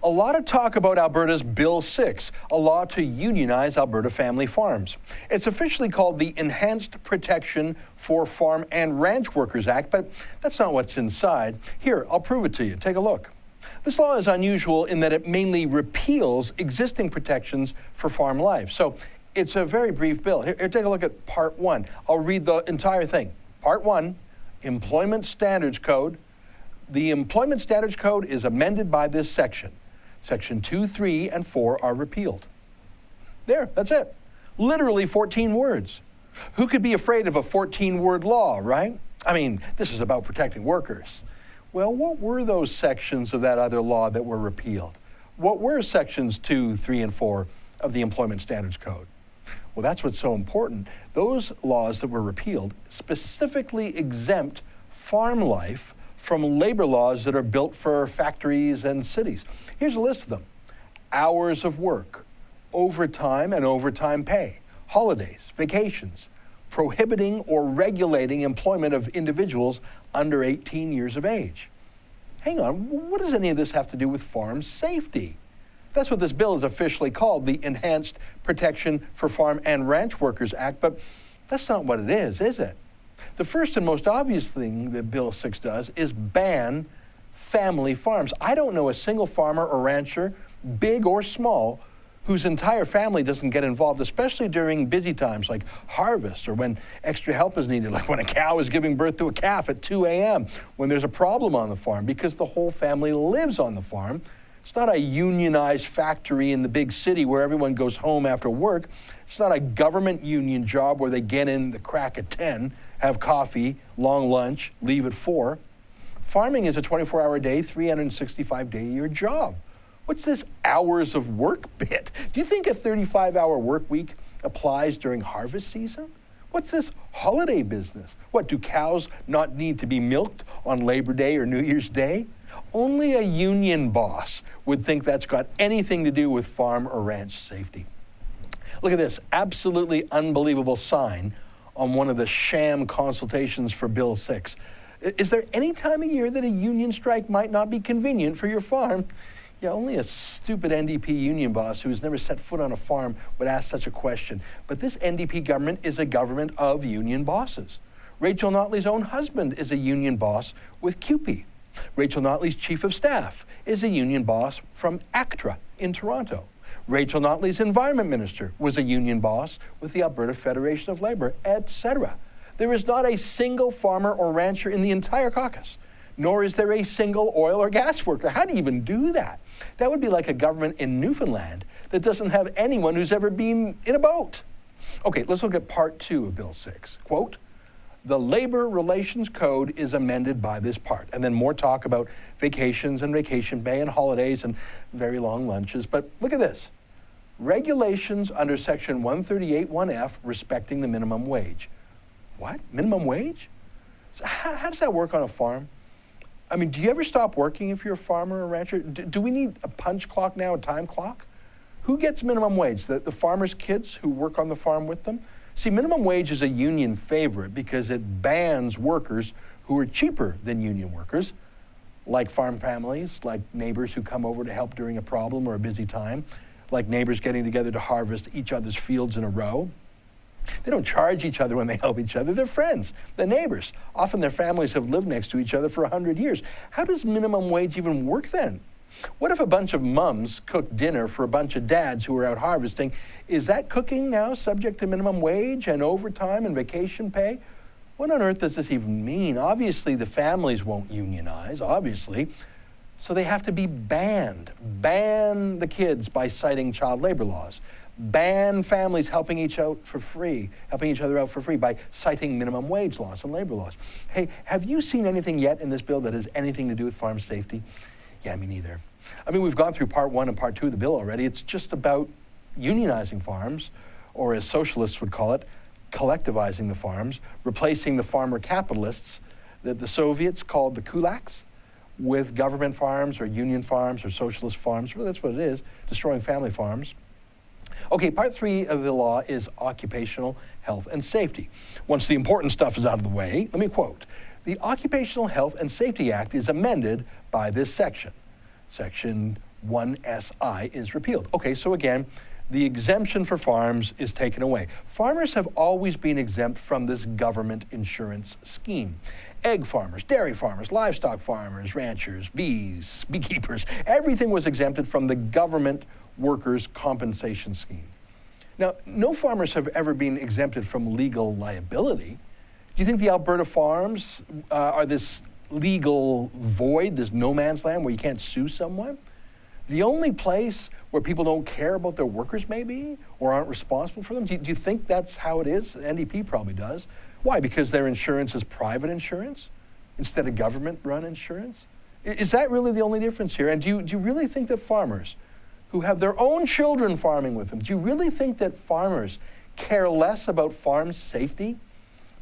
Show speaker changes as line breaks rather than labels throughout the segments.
A lot of talk about Alberta's Bill 6, a law to unionize Alberta family farms. It's officially called the Enhanced Protection for Farm and Ranch Workers Act, but that's not what's inside. Here, I'll prove it to you. Take a look. This law is unusual in that it mainly repeals existing protections for farm life. So it's a very brief bill. Here, take a look at Part 1. I'll read the entire thing. Part 1, Employment Standards Code. The Employment Standards Code is amended by this section. Section 2, 3, and 4 are repealed. There, that's it. Literally 14 words. Who could be afraid of a 14-word law, right? I mean, this is about protecting workers. Well, what were those sections of that other law that were repealed? What were sections 2, 3, and 4 of the Employment Standards Code? Well, that's what's so important. Those laws that were repealed specifically exempt farm life from labor laws that are built for factories and cities. Here's a list of them. Hours of work, overtime and overtime pay, holidays, vacations, prohibiting or regulating employment of individuals under 18 years of age. Hang on, what does any of this have to do with farm safety? That's what this bill is officially called, the Enhanced Protection for Farm and Ranch Workers Act, but that's not what it is it? The first and most obvious thing that Bill 6 does is ban family farms. I don't know a single farmer or rancher, big or small, whose entire family doesn't get involved, especially during busy times like harvest or when extra help is needed, like when a cow is giving birth to a calf at 2 a.m., when there's a problem on the farm, because the whole family lives on the farm. It's not a unionized factory in the big city where everyone goes home after work. It's not a government union job where they get in the crack at 10, have coffee, long lunch, leave at 4. Farming is a 24-hour day, 365-day-a-year job. What's this hours of work bit? Do you think a 35-hour work week applies during harvest season? What's this holiday business? What, do cows not need to be milked on Labor Day or New Year's Day? Only a union boss would think that's got anything to do with farm or ranch safety. Look at this absolutely unbelievable sign on one of the sham consultations for Bill 6. Is there any time of year that a union strike might not be convenient for your farm? Yeah, only a stupid NDP union boss who has never set foot on a farm would ask such a question. But this NDP government is a government of union bosses. Rachel Notley's own husband is a union boss with CUPE. Rachel Notley's chief of staff is a union boss from ACTRA in Toronto. Rachel Notley's environment minister was a union boss with the Alberta Federation of Labour, etc. There is not a single farmer or rancher in the entire caucus, nor is there a single oil or gas worker. How do you even do that? That would be like a government in Newfoundland that doesn't have anyone who's ever been in a boat. Okay, let's look at Part 2 of Bill 6. Quote, the Labor Relations Code is amended by this part. And then more talk about vacations and vacation pay and holidays and very long lunches. But look at this. Regulations under Section 138(1)(f) respecting the minimum wage. What? Minimum wage? So how does that work on a farm? I mean, do you ever stop working if you're a farmer or rancher? Do we need a punch clock now, a time clock? Who gets minimum wage? The farmers' kids who work on the farm with them? See, minimum wage is a union favorite because it bans workers who are cheaper than union workers, like farm families, like neighbors who come over to help during a problem or a busy time, like neighbors getting together to harvest each other's fields in a row. They don't charge each other when they help each other. They're friends, they're neighbors. Often their families have lived next to each other for 100 years. How does minimum wage even work then? What if a bunch of mums cook dinner for a bunch of dads who are out harvesting? Is that cooking now subject to minimum wage and overtime and vacation pay? What on earth does this even mean? Obviously, the families won't unionize, obviously. So they have to be banned. Ban the kids by citing child labor laws. Ban families helping each other out for free by citing minimum wage laws and labor laws. Hey, have you seen anything yet in this bill that has anything to do with farm safety? Yeah, me neither. I mean, we've gone through Part 1 and Part 2 of the bill already. It's just about unionizing farms, or as socialists would call it, collectivizing the farms, replacing the farmer capitalists that the Soviets called the kulaks with government farms or union farms or socialist farms. Well, that's what it is, destroying family farms. Okay, Part 3 of the law is occupational health and safety. Once the important stuff is out of the way, let me quote, the Occupational Health and Safety Act is amended by this section. Section 1SI is repealed. Okay, so again, the exemption for farms is taken away. Farmers have always been exempt from this government insurance scheme. Egg farmers, dairy farmers, livestock farmers, ranchers, bees, beekeepers, everything was exempted from the government workers' compensation scheme. Now, no farmers have ever been exempted from legal liability. Do you think the Alberta farms are this legal void, this no man's land where you can't sue someone? The only place where people don't care about their workers maybe, or aren't responsible for them? Do you think that's how it is? The NDP probably does. Why? Because their insurance is private insurance instead of government-run insurance? Is that really the only difference here? And do you really think that farmers who have their own children farming with them, do you really think that farmers care less about farm safety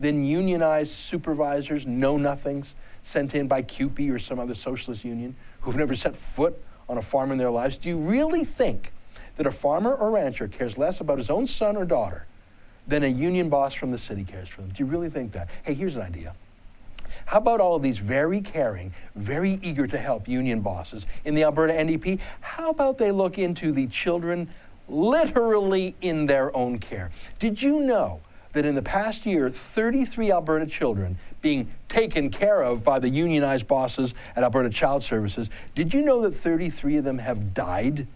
than unionized supervisors, know-nothings, sent in by CUPE or some other socialist union who've never set foot on a farm in their lives? Do you really think that a farmer or rancher cares less about his own son or daughter than a union boss from the city cares for them? Do you really think that? Hey, here's an idea. How about all of these very caring, very eager to help union bosses in the Alberta NDP? How about they look into the children literally in their own care? Did you know that in the past year, 33 Alberta children being taken care of by the unionized bosses at Alberta Child Services, did you know that 33 of them have died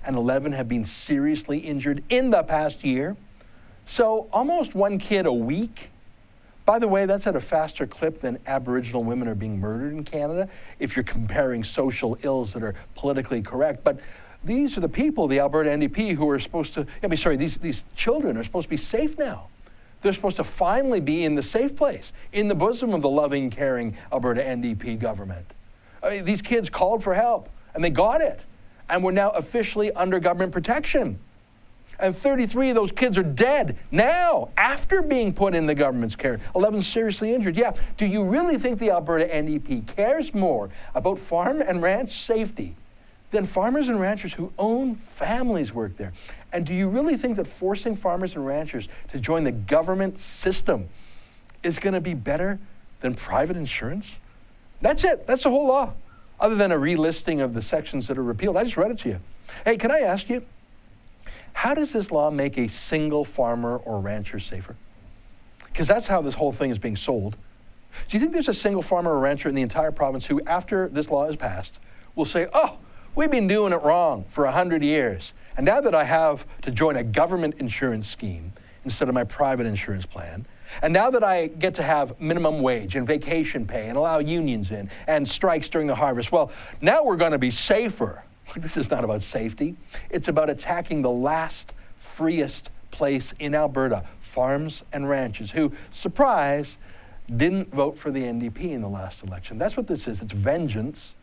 and 11 have been seriously injured in the past year? So almost one kid a week. By the way, that's at a faster clip than Aboriginal women are being murdered in Canada, if you're comparing social ills that are politically correct. But these are the people, the Alberta NDP, who are supposed to, these children are supposed to be safe now. They're supposed to finally be in the safe place, in the bosom of the loving, caring Alberta NDP government. These kids called for help, and they got it. And we're now officially under government protection. And 33 of those kids are dead now, after being put in the government's care. 11 seriously injured. Yeah, do you really think the Alberta NDP cares more about farm and ranch safety than farmers and ranchers who own families work there? And do you really think that forcing farmers and ranchers to join the government system is going to be better than private insurance? That's it. That's the whole law, other than a relisting of the sections that are repealed. I just read it to you. Hey, can I ask you, how does this law make a single farmer or rancher safer? Because that's how this whole thing is being sold. Do you think there's a single farmer or rancher in the entire province who, after this law is passed, will say, oh, we've been doing it wrong for 100 years. And now that I have to join a government insurance scheme instead of my private insurance plan, and now that I get to have minimum wage and vacation pay and allow unions in and strikes during the harvest, well, now we're going to be safer. This is not about safety. It's about attacking the last freest place in Alberta, farms and ranches, who, surprise, didn't vote for the NDP in the last election. That's what this is. It's vengeance.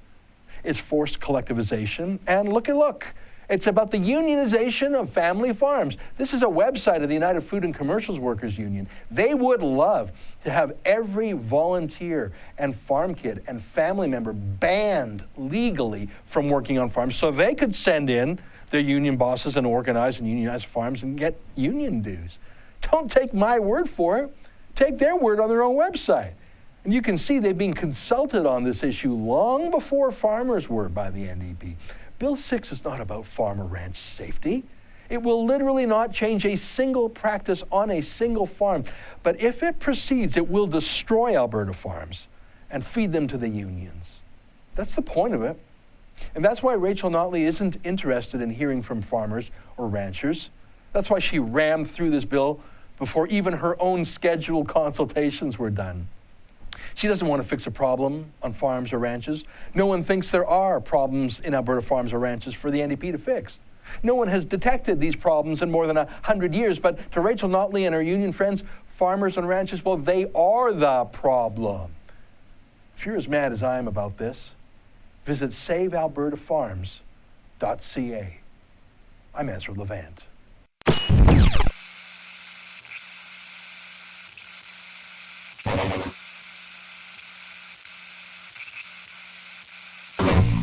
It's forced collectivization. And look, it's about the unionization of family farms. This is a website of the United Food and Commercials Workers Union. They would love to have every volunteer and farm kid and family member banned legally from working on farms so they could send in their union bosses and organize and unionize farms and get union dues. Don't take my word for it. Take their word on their own website. And you can see they've been consulted on this issue long before farmers were by the NDP. Bill 6 is not about farm or ranch safety. It will literally not change a single practice on a single farm. But if it proceeds, it will destroy Alberta farms and feed them to the unions. That's the point of it. And that's why Rachel Notley isn't interested in hearing from farmers or ranchers. That's why she rammed through this bill before even her own scheduled consultations were done. She doesn't want to fix a problem on farms or ranches. No one thinks there are problems in Alberta farms or ranches for the NDP to fix. No one has detected these problems in more than 100 years, but to Rachel Notley and her union friends, farmers and ranches, well, they are the problem. If you're as mad as I am about this, visit savealbertafarms.ca. I'm Ezra Levant.